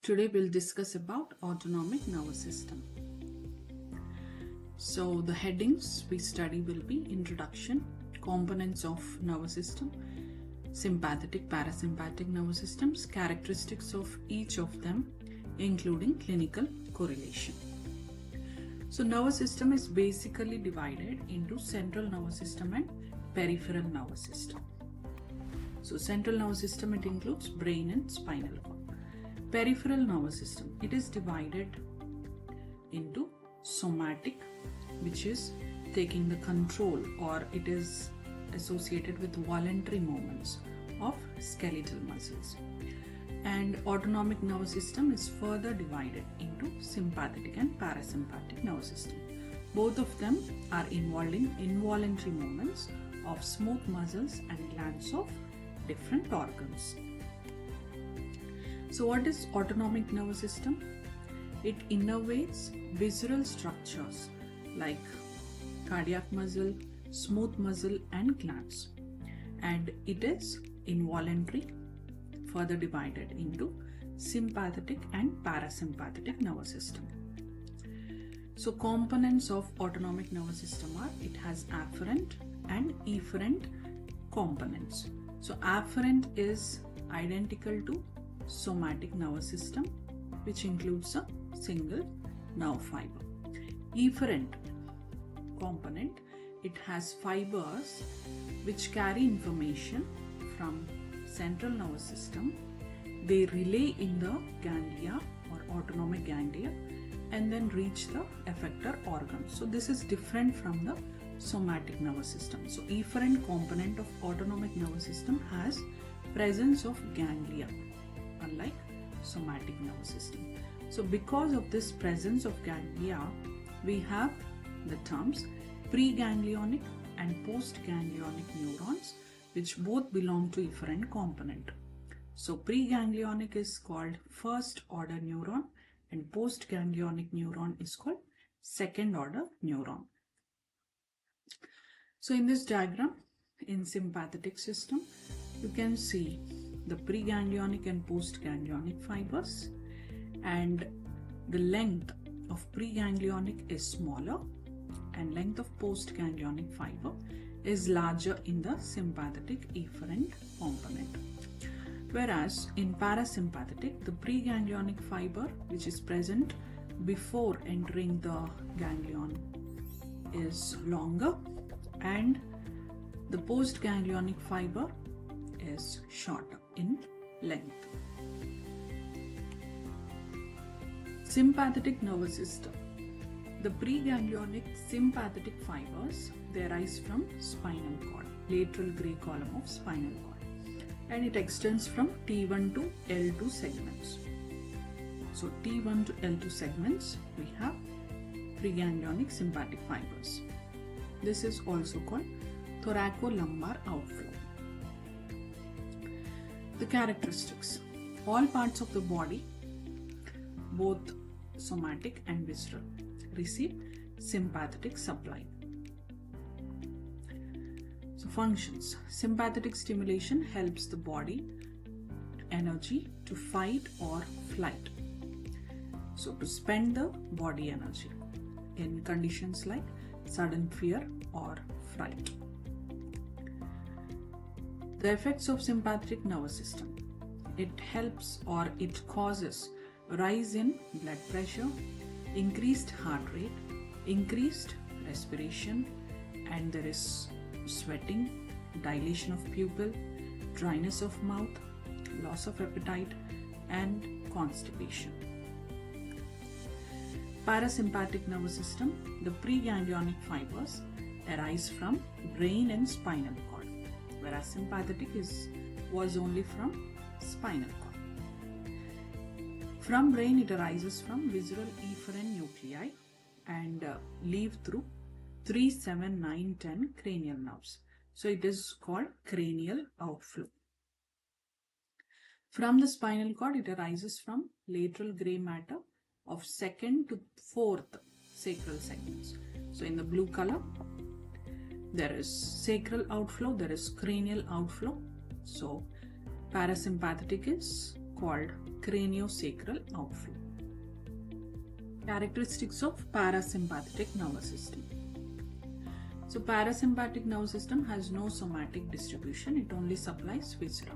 Today we'll discuss about autonomic nervous system. So the headings we study will be introduction, components of nervous system, sympathetic, parasympathetic nervous systems, characteristics of each of them, including clinical correlation. So nervous system is basically divided into central nervous system and peripheral nervous system. So central nervous system, it includes brain and spinal cord. Peripheral nervous system, it is divided into somatic, which is taking the control, or it is associated with voluntary movements of skeletal muscles. And autonomic nervous system is further divided into sympathetic and parasympathetic nervous system. Both of them are involving involuntary movements of smooth muscles and glands of different organs. So what is autonomic nervous system? It innervates visceral structures like cardiac muscle, smooth muscle and glands, and it is involuntary, further divided into sympathetic and parasympathetic nervous system. So components of autonomic nervous system are, it has afferent and efferent components. So afferent is identical to somatic nervous system, which includes a single nerve fiber. Efferent component, it has fibers which carry information from central nervous system. They relay in the ganglia or autonomic ganglia and then reach the effector organs. So this is different from the somatic nervous system. So efferent component of autonomic nervous system has presence of ganglia, unlike somatic nervous system. So because of this presence of ganglia, we have the terms preganglionic and postganglionic neurons, which both belong to efferent component. So preganglionic is called first order neuron and postganglionic neuron is called second order neuron. So in this diagram, in sympathetic system, you can see the preganglionic and postganglionic fibers, and the length of preganglionic is smaller and length of postganglionic fiber is larger in the sympathetic efferent component. Whereas in parasympathetic, the preganglionic fiber, which is present before entering the ganglion, is longer, and the postganglionic fiber is shorter in length. Sympathetic nervous system. The preganglionic sympathetic fibers, they arise from spinal cord, lateral gray column of spinal cord, and it extends from T1 to L2 segments. So T1 to L2 segments, we have preganglionic sympathetic fibers. This is also called thoracolumbar outflow. The characteristics. All parts of the body, both somatic and visceral, receive sympathetic supply. So functions. Sympathetic stimulation helps the body energy to fight or flight. So to spend the body energy in conditions like sudden fear or fright. The effects of sympathetic nervous system. It helps or it causes rise in blood pressure, increased heart rate, increased respiration, and there is sweating, dilation of pupil, dryness of mouth, loss of appetite, and constipation. Parasympathetic nervous system. The preganglionic fibers arise from brain and spinal cord, whereas sympathetic was only from spinal cord. From brain, it arises from visceral efferent nuclei and leave through 3, 7, 9, 10 cranial nerves. So it is called cranial outflow. From the spinal cord, it arises from lateral gray matter of 2nd to 4th sacral segments. So in the blue color, there is sacral outflow, there is cranial outflow. So parasympathetic is called craniosacral outflow. Characteristics of parasympathetic nervous system. So parasympathetic nervous system has no somatic distribution, it only supplies viscera.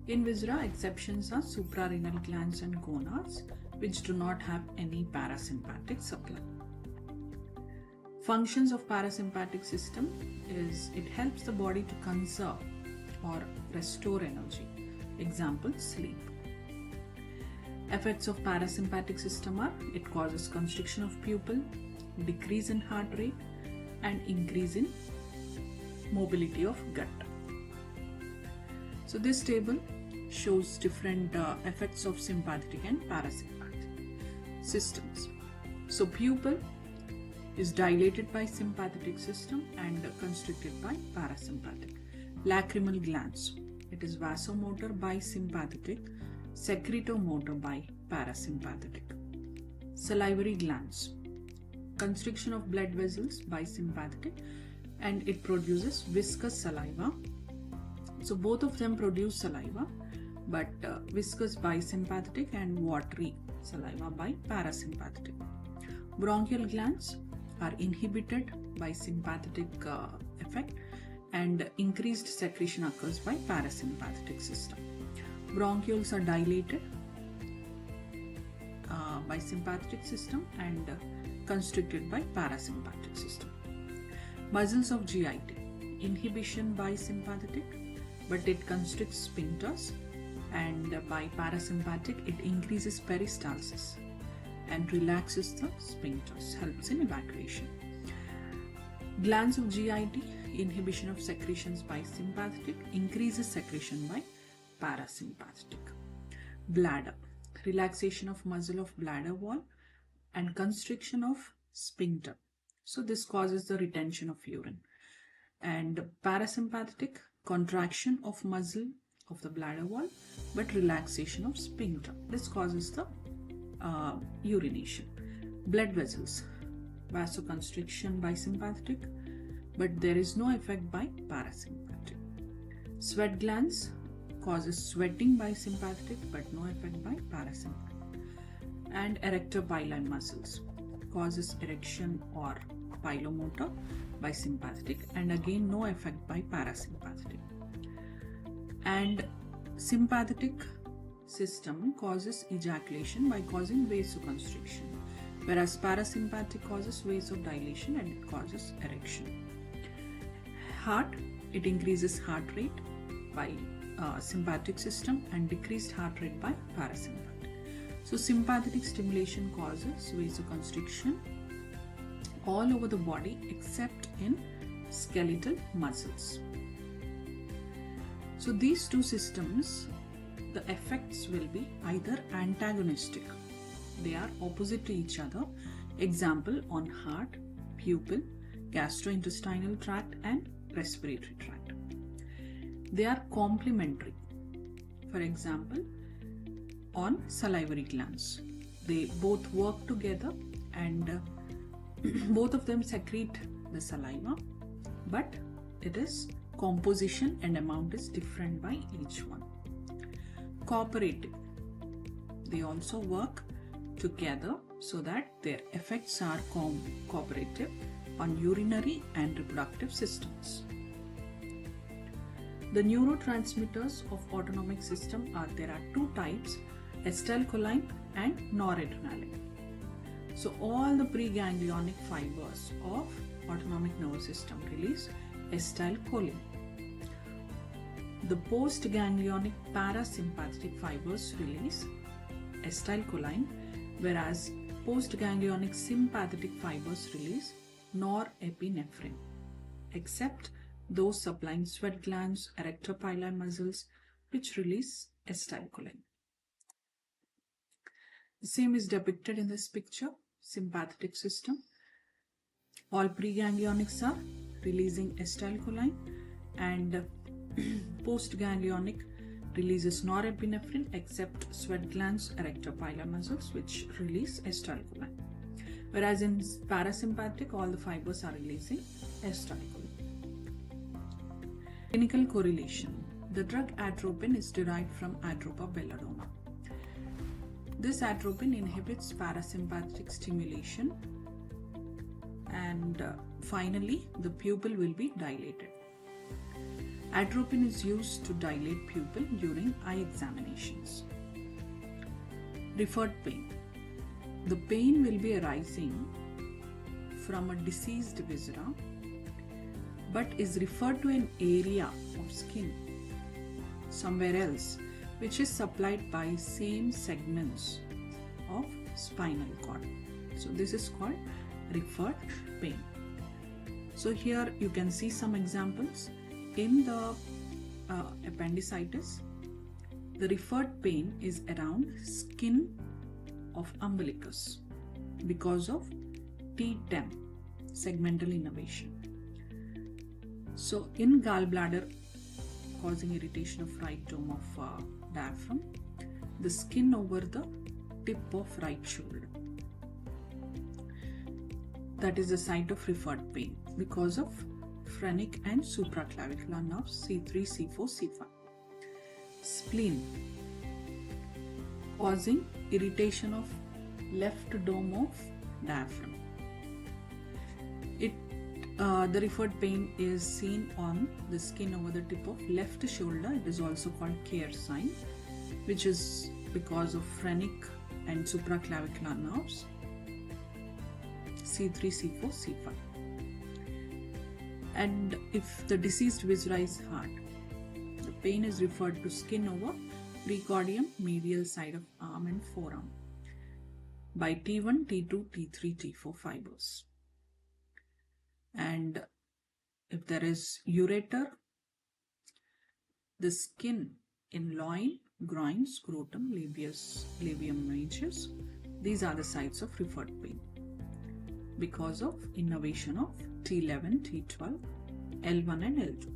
In viscera, exceptions are suprarenal glands and gonads, which do not have any parasympathetic supply. Functions of parasympathetic system is it helps the body to conserve or restore energy. Example, sleep. Effects of parasympathetic system are it causes constriction of pupil, decrease in heart rate, and increase in mobility of gut. So this table shows different effects of sympathetic and parasympathetic systems. So pupil is dilated by sympathetic system and constricted by parasympathetic. Lacrimal glands, it is vasomotor by sympathetic, secretomotor by parasympathetic. Salivary glands, constriction of blood vessels by sympathetic, and it produces viscous saliva. So both of them produce saliva, but viscous by sympathetic and watery saliva by parasympathetic. Bronchial glands are inhibited by sympathetic effect, and increased secretion occurs by parasympathetic system. Bronchioles are dilated by sympathetic system and constricted by parasympathetic system. Muscles of GIT, inhibition by sympathetic, but it constricts sphincters, and by parasympathetic it increases peristalsis and relaxes the sphincters, helps in evacuation. Glands of GIT, inhibition of secretions by sympathetic, increases secretion by parasympathetic. Bladder, relaxation of muscle of bladder wall and constriction of sphincter. So this causes the retention of urine. And parasympathetic, contraction of muscle of the bladder wall but relaxation of sphincter. This causes the urination. Blood vessels, vasoconstriction by sympathetic, but there is no effect by parasympathetic. Sweat glands causes sweating by sympathetic but no effect by parasympathetic. And erector pili muscles causes erection or pilomotor by sympathetic, and again no effect by parasympathetic. And sympathetic system causes ejaculation by causing vasoconstriction, whereas parasympathetic causes vasodilation and it causes erection. Heart, it increases heart rate by sympathetic system and decreased heart rate by parasympathetic. So sympathetic stimulation causes vasoconstriction all over the body except in skeletal muscles. So these two systems, the effects will be either antagonistic, they are opposite to each other. Example, on heart, pupil, gastrointestinal tract and respiratory tract. They are complementary. For example, on salivary glands, they both work together and both of them secrete the saliva, but it is composition and amount is different by each one. Cooperative, they also work together so that their effects are cooperative on urinary and reproductive systems. The neurotransmitters of autonomic system are, there are two types, acetylcholine and noradrenaline. So all the preganglionic fibers of autonomic nervous system release acetylcholine. The postganglionic parasympathetic fibers release acetylcholine, whereas postganglionic sympathetic fibers release norepinephrine, except those supplying sweat glands, erector pili muscles, which release acetylcholine. The same is depicted in this picture. Sympathetic system, all preganglionics are releasing acetylcholine, and postganglionic releases norepinephrine except sweat glands, erector pili muscles, which release acetylcholine. Whereas in parasympathetic, all the fibers are releasing acetylcholine. Clinical correlation. The drug atropine is derived from Atropa belladonna. This atropine inhibits parasympathetic stimulation, and finally the pupil will be dilated. Atropine is used to dilate pupil during eye examinations. Referred pain. The pain will be arising from a diseased viscera but is referred to an area of skin somewhere else which is supplied by same segments of spinal cord. So this is called referred pain. So here you can see some examples. In the appendicitis, the referred pain is around skin of umbilicus because of T10 segmental innervation. So in gallbladder causing irritation of right dome of diaphragm, the skin over the tip of right shoulder, that is the site of referred pain because of phrenic and supraclavicular nerves C3, C4, C5. Spleen, causing irritation of left dome of diaphragm. The referred pain is seen on the skin over the tip of left shoulder. It is also called Kerr sign, which is because of phrenic and supraclavicular nerves C3, C4, C5. And if the diseased viscera is hard, the pain is referred to skin over precordium medial side of arm and forearm by T1, T2, T3, T4 fibers. And if there is ureter, the skin in loin, groin, scrotum, labium majus, these are the sites of referred pain because of innervation of T11, T12, L1 and L2.